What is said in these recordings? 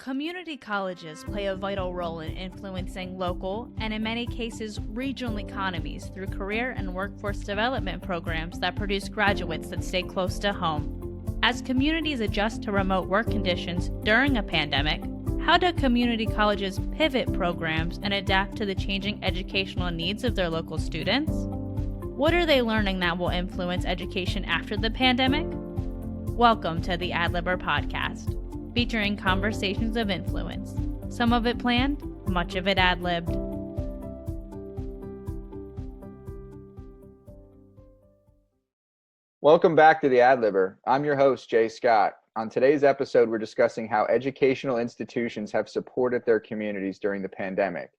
Community colleges play a vital role in influencing local and, in many cases, regional economies through career and workforce development programs that produce graduates that stay close to home. As communities adjust to remote work conditions during a pandemic, how do community colleges pivot programs and adapt to the changing educational needs of their local students? What are they learning that will influence education after the pandemic? Welcome to the AdLibber podcast, featuring conversations of influence. Some of it planned, much of it ad-libbed. Welcome back to the AdLibber. I'm your host, Jay Scott. On today's episode, we're discussing how educational institutions have supported their communities during the pandemic.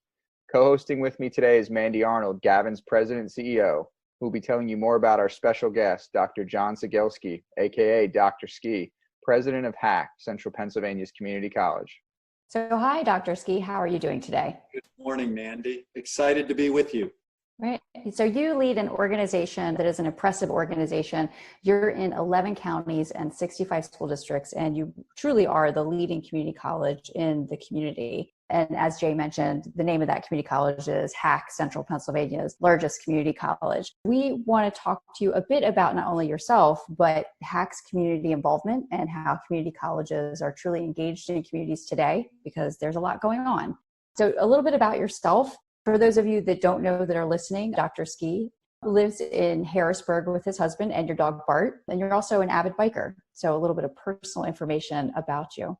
Co-hosting with me today is Mandy Arnold, Gavin's president and CEO, who will be telling you more about our special guest, Dr. John Sygielski, aka Dr. Ski, president of HACC, Central Pennsylvania's Community College. So hi, Dr. Ski. How are you doing today? Good morning, Mandy. Excited to be with you. Right. So you lead an organization that is an impressive organization. You're in 11 counties and 65 school districts, and you truly are the leading community college in the community. And as Jay mentioned, the name of that community college is HACC, Central Pennsylvania's largest community college. We want to talk to you a bit about not only yourself, but HACC's community involvement and how community colleges are truly engaged in communities today, because there's a lot going on. So a little bit about yourself. For those of you that don't know that are listening, Dr. Ski lives in Harrisburg with his husband and your dog Bart, and you're also an avid biker. So a little bit of personal information about you.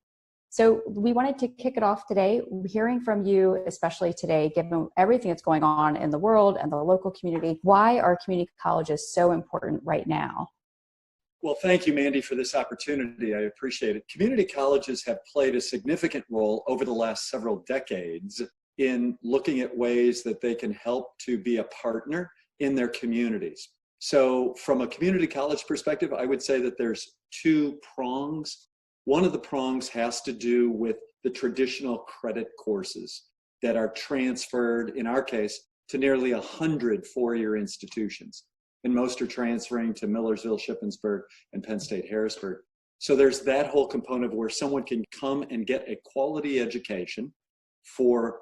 So we wanted to kick it off today, hearing from you, especially today, given everything that's going on in the world and the local community. Why are community colleges so important right now? Well, thank you, Mandy, for this opportunity. I appreciate it. Community colleges have played a significant role over the last several decades in looking at ways that they can help to be a partner in their communities. So from a community college perspective, I would say that there's two prongs. One of the prongs has to do with the traditional credit courses that are transferred, in our case, to nearly 100 four-year institutions. And most are transferring to Millersville, Shippensburg, and Penn State Harrisburg. So there's that whole component where someone can come and get a quality education for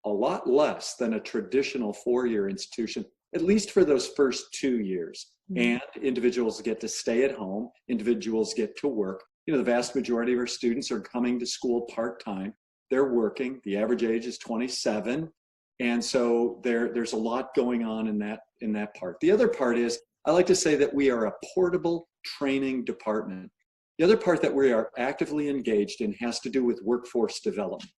a lot less than a traditional four-year institution, at least for those first 2 years. And individuals get to stay at home, individuals get to work. You know, the vast majority of our students are coming to school part-time. They're working. The average age is 27. And so there's a lot going on in that part. The other part is, I like to say that we are a portable training department. The other part that we are actively engaged in has to do with workforce development.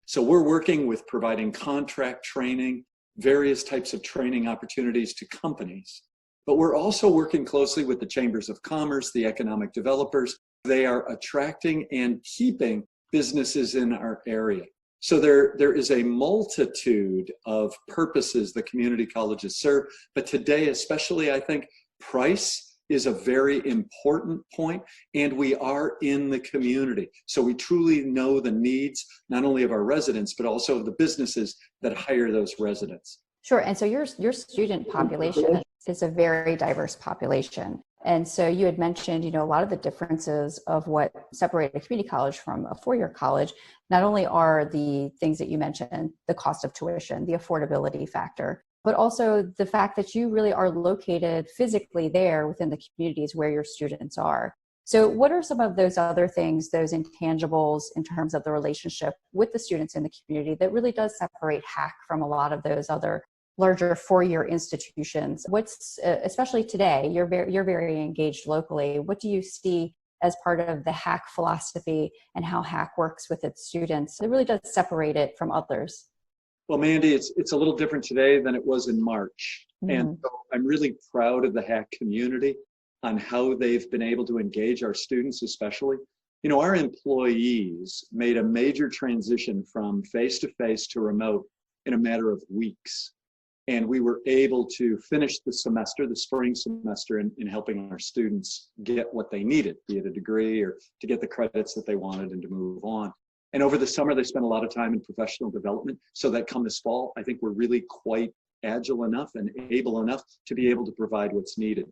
So we're working with providing contract training, various types of training opportunities to companies. But we're also working closely with the chambers of commerce, the economic developers. They are attracting and keeping businesses in our area. So there is a multitude of purposes the community colleges serve. But today, especially, I think price is a very important point, and we are in the community. So we truly know the needs, not only of our residents, but also of the businesses that hire those residents. Sure. And so your student population is a very diverse population. And so you had mentioned, a lot of the differences of what separate a community college from a four-year college. Not only are the things that you mentioned, the cost of tuition, the affordability factor, but also the fact that you really are located physically there within the communities where your students are. So what are some of those other things, those intangibles in terms of the relationship with the students in the community that really does separate HACC from a lot of those other larger four-year institutions? What's, especially today, you're very engaged locally. What do you see as part of the HACC philosophy and how HACC works with its students? It really does separate it from others. Well, Mandy, it's a little different today than it was in March. And so I'm really proud of the HACC community on how they've been able to engage our students, especially. Our employees made a major transition from face-to-face to remote in a matter of weeks. And we were able to finish the semester, the spring semester, in helping our students get what they needed, be it a degree or to get the credits that they wanted and to move on. And over the summer, they spent a lot of time in professional development, so that come this fall, I think we're really quite agile enough and able enough to be able to provide what's needed.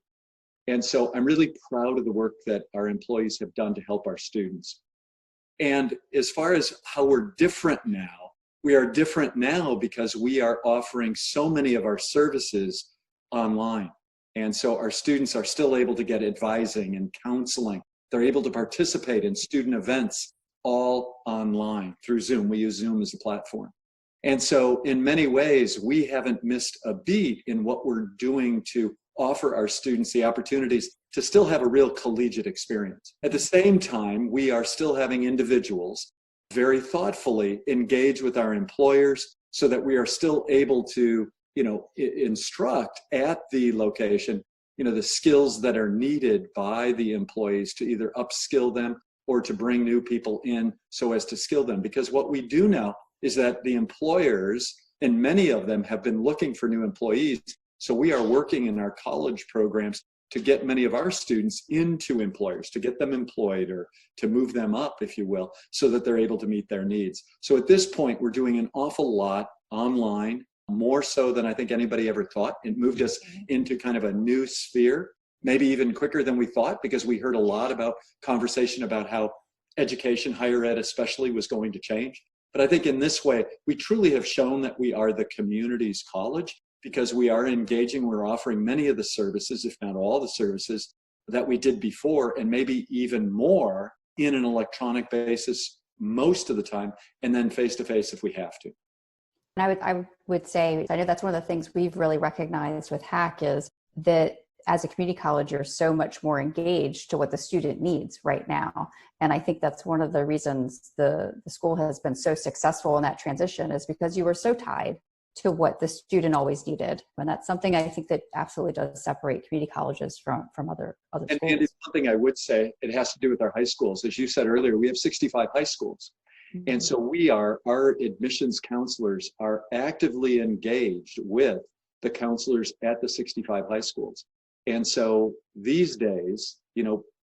And so I'm really proud of the work that our employees have done to help our students. And as far as how we're different now, we are different now because we are offering so many of our services online. And so our students are still able to get advising and counseling. They're able to participate in student events all online through Zoom. We use Zoom as a platform. And so in many ways, we haven't missed a beat in what we're doing to offer our students the opportunities to still have a real collegiate experience. At the same time, we are still having individuals very thoughtfully engage with our employers so that we are still able to, instruct at the location, the skills that are needed by the employees to either upskill them or to bring new people in so as to skill them. Because what we do know is that the employers, and many of them, have been looking for new employees. So we are working in our college programs to get many of our students into employers, to get them employed or to move them up, if you will, so that they're able to meet their needs. So at this point, we're doing an awful lot online, more so than I think anybody ever thought. It moved us into kind of a new sphere, maybe even quicker than we thought, because we heard a lot about conversation about how education, higher ed especially, was going to change. But I think in this way, we truly have shown that we are the community's college, because we are engaging, we're offering many of the services, if not all the services, that we did before, and maybe even more in an electronic basis most of the time, and then face-to-face if we have to. And I would say, I know that's one of the things we've really recognized with HACC is that as a community college, you're so much more engaged to what the student needs right now. And I think that's one of the reasons the school has been so successful in that transition, is because you were so tied to what the student always needed. And that's something I think that absolutely does separate community colleges from other schools. And it's something I would say, it has to do with our high schools. As you said earlier, we have 65 high schools. Mm-hmm. And so our admissions counselors are actively engaged with the counselors at the 65 high schools. And so these days,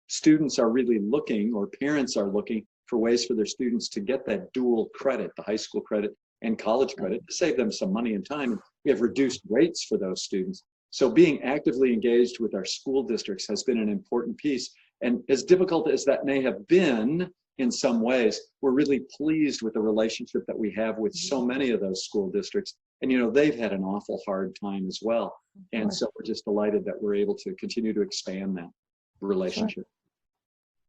students are really looking, or parents are looking for ways for their students to get that dual credit, the high school credit and college credit, to save them some money and time. We have reduced rates for those students. So being actively engaged with our school districts has been an important piece. And as difficult as that may have been in some ways, we're really pleased with the relationship that we have with so many of those school districts. And, they've had an awful hard time as well. And so we're just delighted that we're able to continue to expand that relationship. Sure.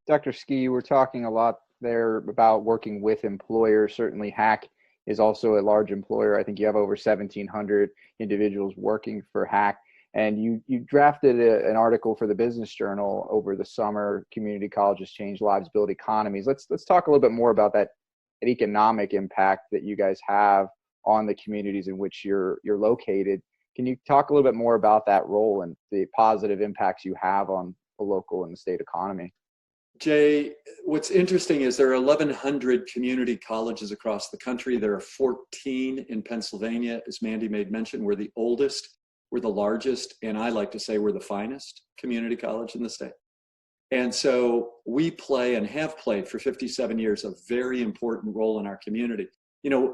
Dr. Ski, you were talking a lot there about working with employers. Certainly HACC is also a large employer. I think you have over 1,700 individuals working for HACC. And you drafted an article for the Business Journal over the summer, Community Colleges Change Lives, Build Economies. Let's talk a little bit more about that economic impact that you guys have on the communities in which you're located. Can you talk a little bit more about that role and the positive impacts you have on the local and the state economy? Jay, what's interesting is there are 1,100 community colleges across the country. There are 14 in Pennsylvania. As Mandy made mention, we're the oldest, we're the largest, and I like to say we're the finest community college in the state. And so we play, and have played for 57 years, a very important role in our community.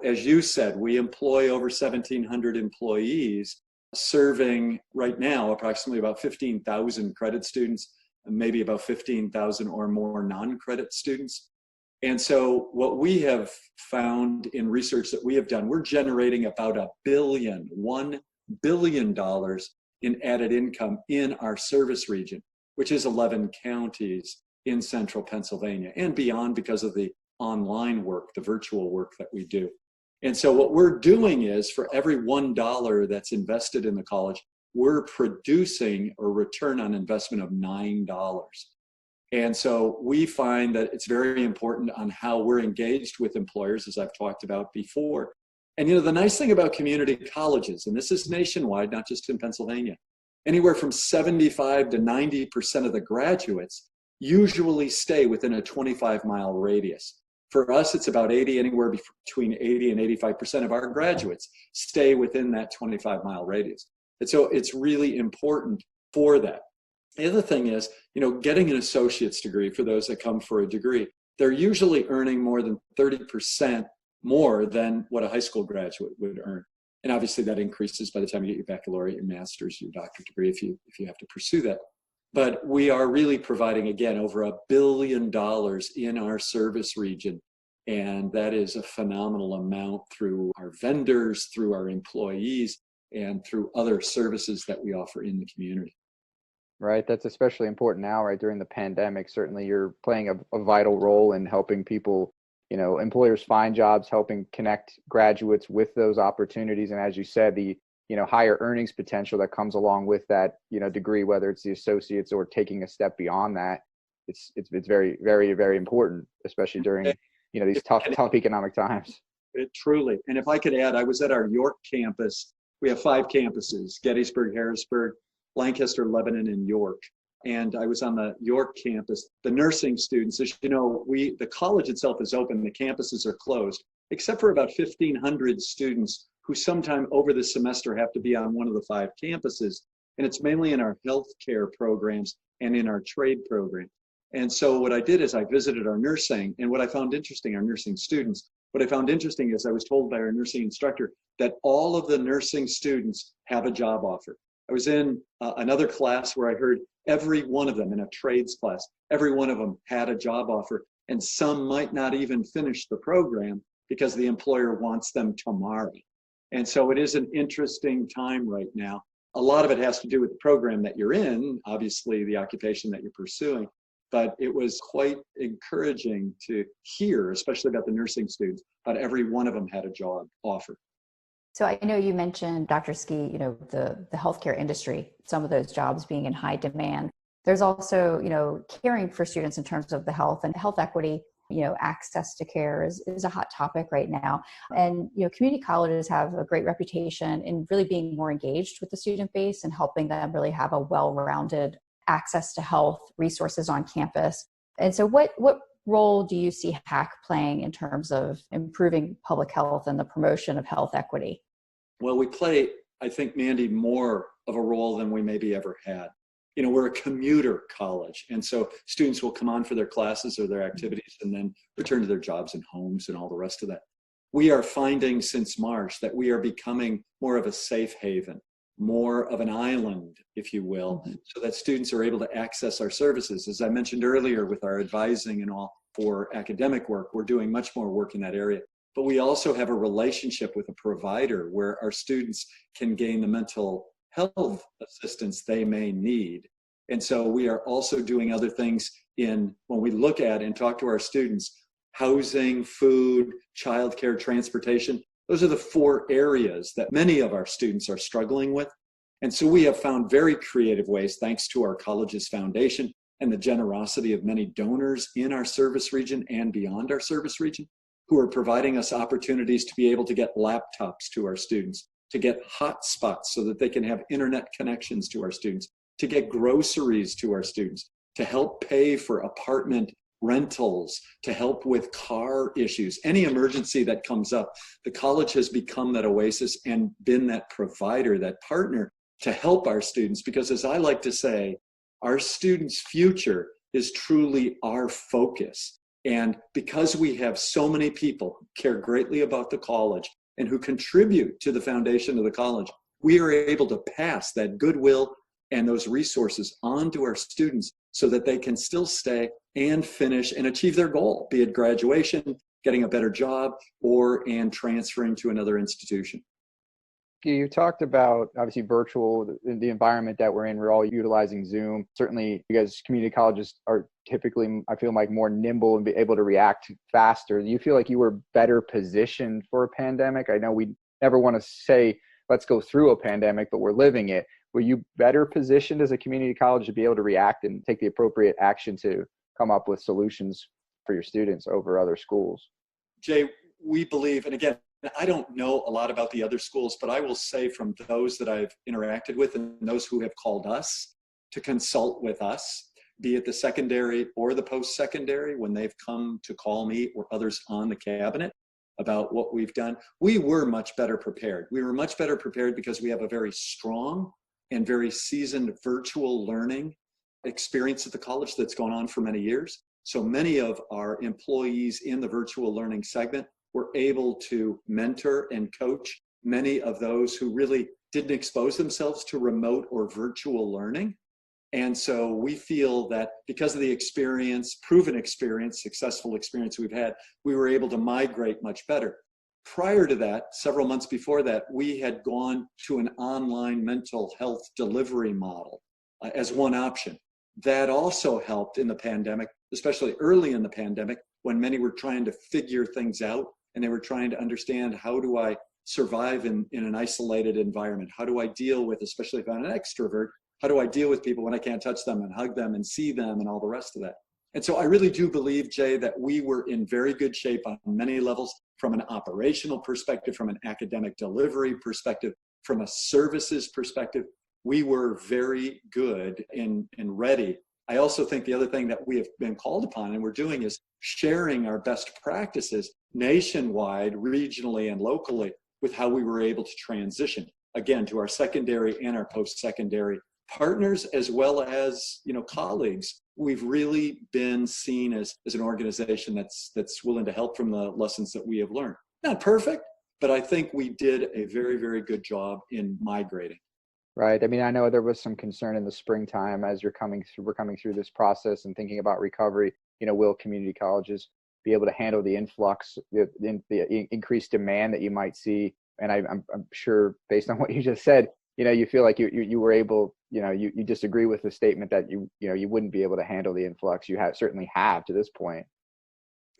As you said, we employ over 1,700 employees, serving right now approximately about 15,000 credit students, and maybe about 15,000 or more non-credit students. And so what we have found in research that we have done, we're generating about $1 billion in added income in our service region, which is 11 counties in central Pennsylvania and beyond, because of the online work, the virtual work that we do. And so what we're doing is, for every $1 that's invested in the college, we're producing a return on investment of $9. And so we find that it's very important on how we're engaged with employers, as I've talked about before. And the nice thing about community colleges, and this is nationwide, not just in Pennsylvania, anywhere from 75 to 90% of the graduates usually stay within a 25-mile radius. For us, it's about anywhere between 80 and 85% of our graduates stay within that 25-mile radius. And so it's really important for that. The other thing is, getting an associate's degree, for those that come for a degree, they're usually earning more than 30% more than what a high school graduate would earn. And obviously that increases by the time you get your baccalaureate, your master's, your doctorate degree, if you have to pursue that. But we are really providing, again, over $1 billion in our service region. And that is a phenomenal amount through our vendors, through our employees, and through other services that we offer in the community. Right. That's especially important now, right? During the pandemic, certainly you're playing a vital role in helping people, employers find jobs, helping connect graduates with those opportunities. And as you said, the, higher earnings potential that comes along with that, degree, whether it's the associates or taking a step beyond that, it's very, very, very important, especially during, these tough economic times. It truly. And if I could add, I was at our York campus. We have 5 campuses: Gettysburg, Harrisburg, Lancaster, Lebanon, and York. And I was on the York campus. The nursing students, as you know, the college itself is open, the campuses are closed, except for about 1,500 students who sometime over the semester have to be on one of the 5 campuses. And it's mainly in our healthcare programs and in our trade program. And so what I did is I visited our nursing, and what I found interesting, our nursing students, what I found interesting is I was told by our nursing instructor that all of the nursing students have a job offer. I was in another class where I heard every one of them, in a trades class, every one of them had a job offer, and some might not even finish the program because the employer wants them tomorrow. And so it is an interesting time right now. A lot of it has to do with the program that you're in, obviously the occupation that you're pursuing, but it was quite encouraging to hear, especially about the nursing students, but every one of them had a job offer. So I know you mentioned, Dr. Ski, the healthcare industry, some of those jobs being in high demand. There's also, caring for students in terms of the health and health equity. Access to care is a hot topic right now. And, community colleges have a great reputation in really being more engaged with the student base and helping them really have a well-rounded access to health resources on campus. And so what role do you see HACC playing in terms of improving public health and the promotion of health equity? Well, we play, I think, Mandy, more of a role than we maybe ever had. We're a commuter college, and so students will come on for their classes or their activities and then return to their jobs and homes and all the rest of that. We are finding since March that we are becoming more of a safe haven, more of an island, if you will, so that students are able to access our services. As I mentioned earlier, with our advising and all for academic work, we're doing much more work in that area. But we also have a relationship with a provider where our students can gain the mental health assistance they may need. And so we are also doing other things when we look at and talk to our students: housing, food, childcare, transportation. Those are the 4 areas that many of our students are struggling with. And so we have found very creative ways, thanks to our college's foundation and the generosity of many donors in our service region and beyond our service region, who are providing us opportunities to be able to get laptops to our students, to get hotspots so that they can have internet connections to our students, to get groceries to our students, to help pay for apartment rentals, to help with car issues, any emergency that comes up. The college has become that oasis and been that provider, that partner to help our students, because as I like to say, our students' future is truly our focus. And because we have so many people who care greatly about the college and who contribute to the foundation of the college, we are able to pass that goodwill and those resources on to our students so that they can still stay and finish and achieve their goal, be it graduation, getting a better job, and transferring to another institution. You talked about, obviously, virtual, the environment that we're in. We're all utilizing Zoom. Certainly, you guys, community colleges are typically, I feel like, more nimble and be able to react faster. Do you feel like you were better positioned for a pandemic? I know we never want to say, let's go through a pandemic, but we're living it. Were you better positioned as a community college to be able to react and take the appropriate action to come up with solutions for your students over other schools? Jay, we believe, and again, I don't know a lot about the other schools, but I will say from those that I've interacted with and those who have called us to consult with us, be it the secondary or the post-secondary, when they've come to call me or others on the cabinet about what we've done, we were much better prepared. We were much better prepared because we have a very strong and very seasoned virtual learning experience at the college that's gone on for many years. So many of our employees in the virtual learning segment were able to mentor and coach many of those who really didn't expose themselves to remote or virtual learning. And so we feel that because of the experience, proven experience, successful experience we've had, we were able to migrate much better. Prior to that, several months before that, we had gone to an online mental health delivery model as one option. That also helped in the pandemic, especially early in the pandemic, when many were trying to figure things out and they were trying to understand, how do I survive in an isolated environment? How do I deal with, especially if I'm an extrovert, how do I deal with people when I can't touch them and hug them and see them and all the rest of that? And so I really do believe, Jay, that we were in very good shape on many levels, from an operational perspective, from an academic delivery perspective, from a services perspective. We were very good and ready. I also think the other thing that we have been called upon and we're doing is sharing our best practices nationwide, regionally, and locally with how we were able to transition, again, to our secondary and our post-secondary partners, as well as, colleagues. We've really been seen as an organization that's willing to help from the lessons that we have learned. Not perfect, but I think we did a very, very good job in migrating. Right. I mean, I know there was some concern in the springtime as we're coming through this process and thinking about recovery. Will community colleges be able to handle the influx, the increased demand that you might see? And I'm sure, based on what you just said, you feel like you were able, you disagree with the statement that you wouldn't be able to handle the influx. You certainly have to this point.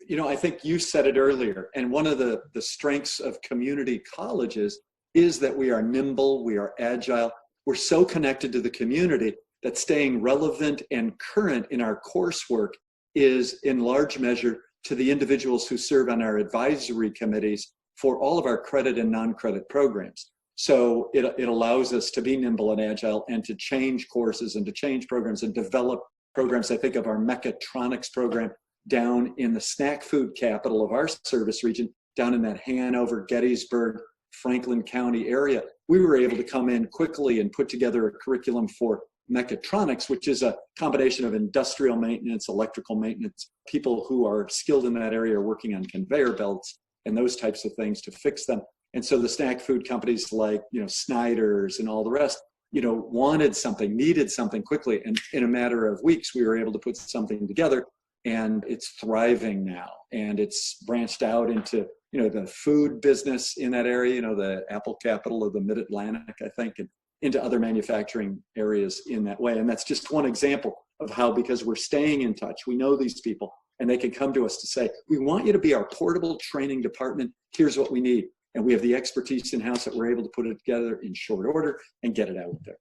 I think you said it earlier, and one of the strengths of community colleges is that we are nimble, we are agile, we're so connected to the community that staying relevant and current in our coursework is in large measure to the individuals who serve on our advisory committees for all of our credit and non-credit programs. So it allows us to be nimble and agile and to change courses and to change programs and develop programs. I think of our mechatronics program down in the snack food capital of our service region, down in that Hanover, Gettysburg, Franklin County area. We were able to come in quickly and put together a curriculum for mechatronics, which is a combination of industrial maintenance, electrical maintenance, people who are skilled in that area are working on conveyor belts and those types of things to fix them. And so the snack food companies like, Snyder's and all the rest, wanted something, needed something quickly. And in a matter of weeks, we were able to put something together, and it's thriving now. And it's branched out into, the food business in that area, the apple capital of the Mid-Atlantic, I think, and into other manufacturing areas in that way. And that's just one example of how, because we're staying in touch, we know these people, and they can come to us to say, we want you to be our portable training department. Here's what we need. And we have the expertise in-house that we're able to put it together in short order and get it out there.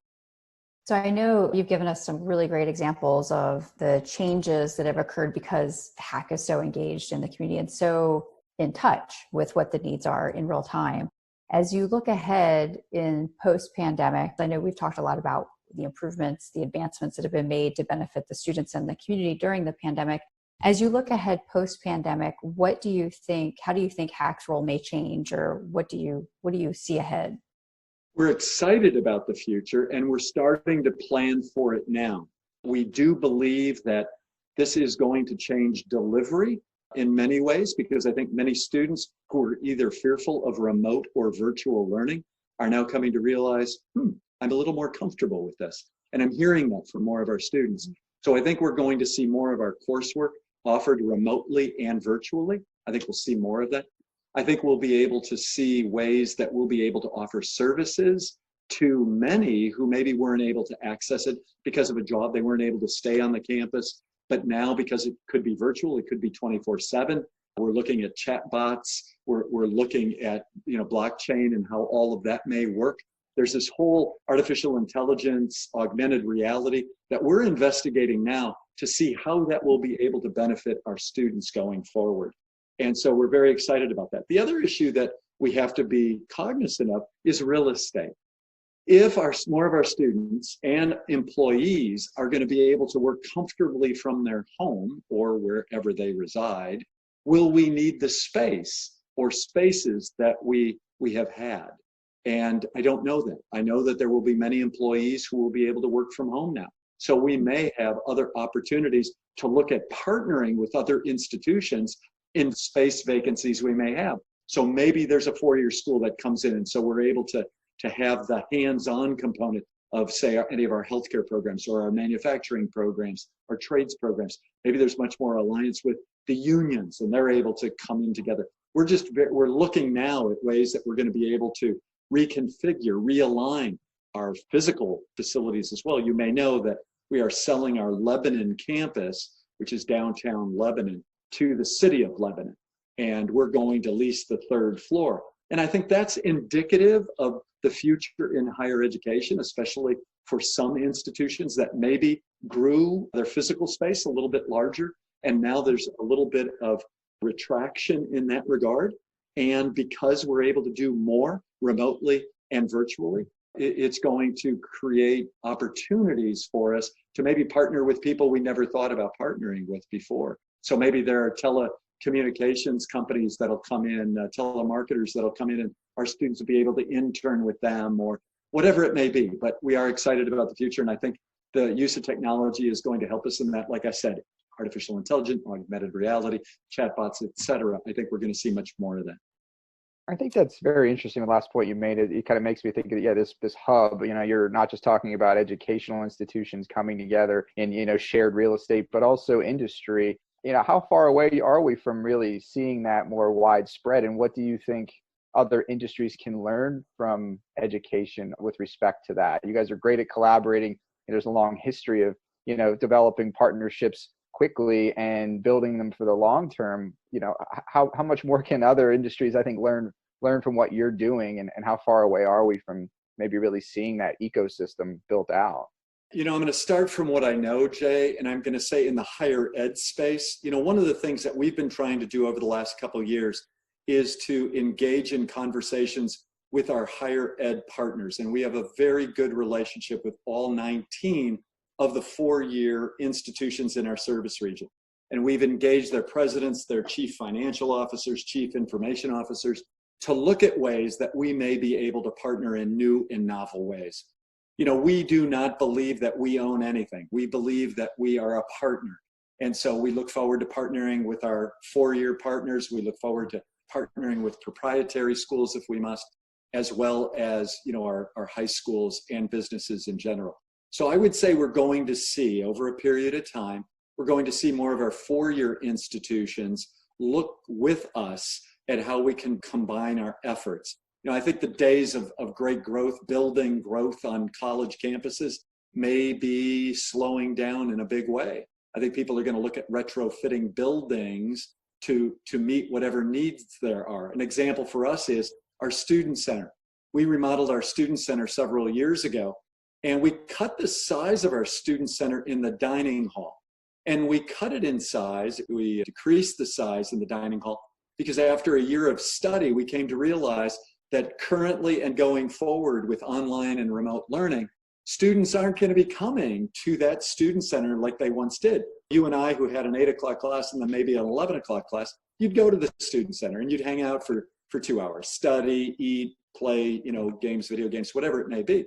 So I know you've given us some really great examples of the changes that have occurred because HACC is so engaged in the community and so in touch with what the needs are in real time. As you look ahead in post-pandemic, I know we've talked a lot about the improvements, the advancements that have been made to benefit the students and the community during the pandemic. As you look ahead post-pandemic, how do you think HACC's role may change, or what do you see ahead? We're excited about the future, and we're starting to plan for it now. We do believe that this is going to change delivery in many ways, because I think many students who are either fearful of remote or virtual learning are now coming to realize, I'm a little more comfortable with this. And I'm hearing that from more of our students. So I think we're going to see more of our coursework offered remotely and virtually. I think we'll see more of that. I think we'll be able to see ways that we'll be able to offer services to many who maybe weren't able to access it because of a job. They weren't able to stay on the campus. But now, because it could be virtual, it could be 24/7. We're looking at chatbots. We're looking at blockchain and how all of that may work. There's this whole artificial intelligence, augmented reality that we're investigating now to see how that will be able to benefit our students going forward. And so we're very excited about that. The other issue that we have to be cognizant of is real estate. If more of our students and employees are going to be able to work comfortably from their home or wherever they reside, will we need the space or spaces that we have had? And I don't know that. I know that there will be many employees who will be able to work from home now. So we may have other opportunities to look at partnering with other institutions in space vacancies we may have. So maybe there's a four-year school that comes in, and so we're able to have the hands-on component of, say, any of our healthcare programs or our manufacturing programs, our trades programs. Maybe there's much more alliance with the unions and they're able to come in together. We're looking now at ways that we're going to be able to reconfigure, realign our physical facilities as well. You may know that we are selling our Lebanon campus, which is downtown Lebanon, to the city of Lebanon. And we're going to lease the third floor. And I think that's indicative of the future in higher education, especially for some institutions that maybe grew their physical space a little bit larger. And now there's a little bit of retraction in that regard. And because we're able to do more remotely and virtually, it's going to create opportunities for us to maybe partner with people we never thought about partnering with before. So maybe there are telecommunications companies that'll come in, telemarketers that'll come in, and our students will be able to intern with them or whatever it may be. But we are excited about the future. And I think the use of technology is going to help us in that. Like I said, artificial intelligence, augmented reality, chatbots, et cetera. I think we're going to see much more of that. I think that's very interesting. The last point you made, it kind of makes me think of, this hub, you're not just talking about educational institutions coming together in, shared real estate, but also industry. How far away are we from really seeing that more widespread? And what do you think other industries can learn from education with respect to that? You guys are great at collaborating. There's a long history of, developing partnerships quickly and building them for the long term. How much more can other industries, I think, learn from what you're doing, and how far away are we from maybe really seeing that ecosystem built out? I'm going to start from what I know, Jay, and I'm going to say in the higher ed space, one of the things that we've been trying to do over the last couple of years is to engage in conversations with our higher ed partners. And we have a very good relationship with all 19 of the 4-year institutions in our service region. And we've engaged their presidents, their chief financial officers, chief information officers, to look at ways that we may be able to partner in new and novel ways. We do not believe that we own anything. We believe that we are a partner. And so we look forward to partnering with our 4-year partners. We look forward to partnering with proprietary schools if we must, as well as, our high schools and businesses in general. So I would say we're going to see, over a period of time, we're going to see more of our 4-year institutions look with us at how we can combine our efforts. I think the days of great growth, building growth on college campuses may be slowing down in a big way. I think people are going to look at retrofitting buildings to meet whatever needs there are. An example for us is our student center. We remodeled our student center several years ago, and we cut the size of our student center in the dining hall. And we cut it in size, we decreased the size in the dining hall, because after a year of study, we came to realize that currently and going forward with online and remote learning, students aren't going to be coming to that student center like they once did. You and I, who had an 8 o'clock class and then maybe an 11 o'clock class, you'd go to the student center and you'd hang out for 2 hours, study, eat, play, games, video games, whatever it may be.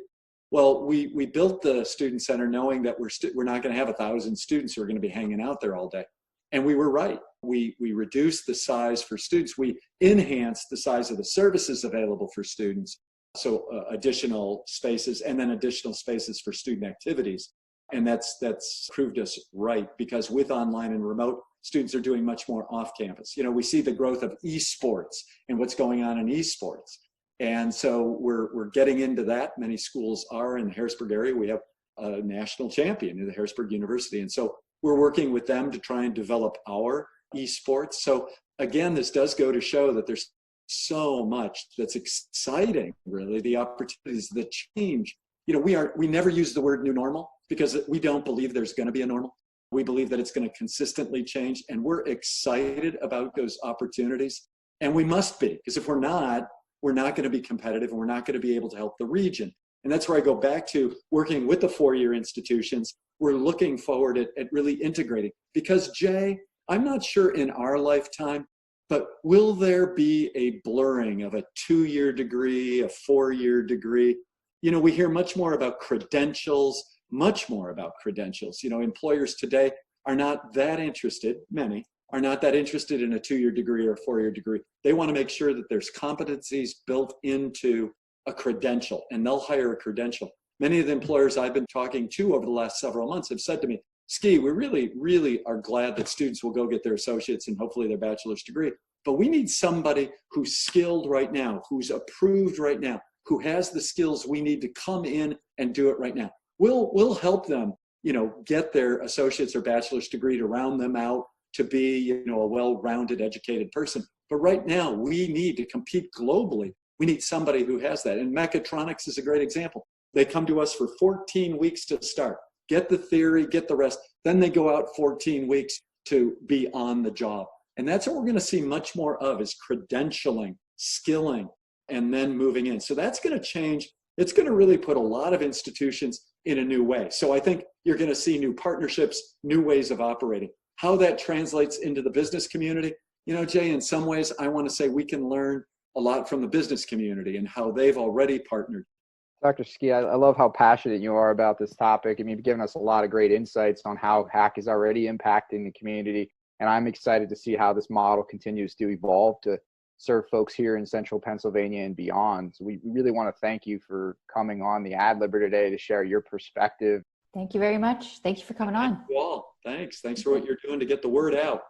Well, we built the student center knowing that we're not going to have 1,000 students who are going to be hanging out there all day. And we were right. We reduced the size for students. We enhanced the size of the services available for students. So additional spaces and then additional spaces for student activities. And that's proved us right, because with online and remote, students are doing much more off campus. We see the growth of esports and what's going on in esports. And so we're getting into that. Many schools are. In the Harrisburg area, we have a national champion in the Harrisburg University. And so we're working with them to try and develop our esports. So again, this does go to show that there's so much that's exciting, really, the opportunities, the change. We never use the word new normal because we don't believe there's going to be a normal. We believe that it's going to consistently change, and we're excited about those opportunities. And we must be, because if we're not going to be competitive, and we're not going to be able to help the region. And that's where I go back to working with the 4-year institutions. We're looking forward at really integrating, because Jay, I'm not sure in our lifetime, but will there be a blurring of a 2-year degree, a 4-year degree? We hear much more about credentials. Employers today are not that interested, many are not that interested in a 2-year degree or a 4-year degree. They want to make sure that there's competencies built into a credential, and they'll hire a credential. Many of the employers I've been talking to over the last several months have said to me, Ski, we really, really are glad that students will go get their associates and hopefully their bachelor's degree. But we need somebody who's skilled right now, who's approved right now, who has the skills we need to come in and do it right now. We'll help them, get their associate's or bachelor's degree to round them out to be, a well-rounded, educated person. But right now, we need to compete globally. We need somebody who has that. And mechatronics is a great example. They come to us for 14 weeks to start. Get the theory, get the rest. Then they go out 14 weeks to be on the job. And that's what we're going to see much more of is credentialing, skilling, and then moving in. So that's going to change. It's going to really put a lot of institutions in a new way. So I think you're going to see new partnerships, new ways of operating. How that translates into the business community, Jay, in some ways, I want to say we can learn a lot from the business community and how they've already partnered. Dr. Ski, I love how passionate you are about this topic. I mean, you've given us a lot of great insights on how HACC is already impacting the community. And I'm excited to see how this model continues to evolve to serve folks here in central Pennsylvania and beyond. So we really want to thank you for coming on the Ad Libber today to share your perspective. Thank you very much. Thank you for coming on. Thank you all. Thanks. Thanks for what you're doing to get the word out.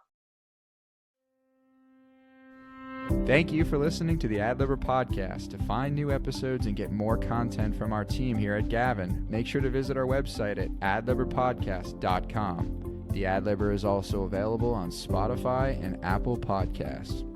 Thank you for listening to the Ad Libber podcast. To find new episodes and get more content from our team here at Gavin, make sure to visit our website at adlibberpodcast.com. The Ad Libber is also available on Spotify and Apple Podcasts.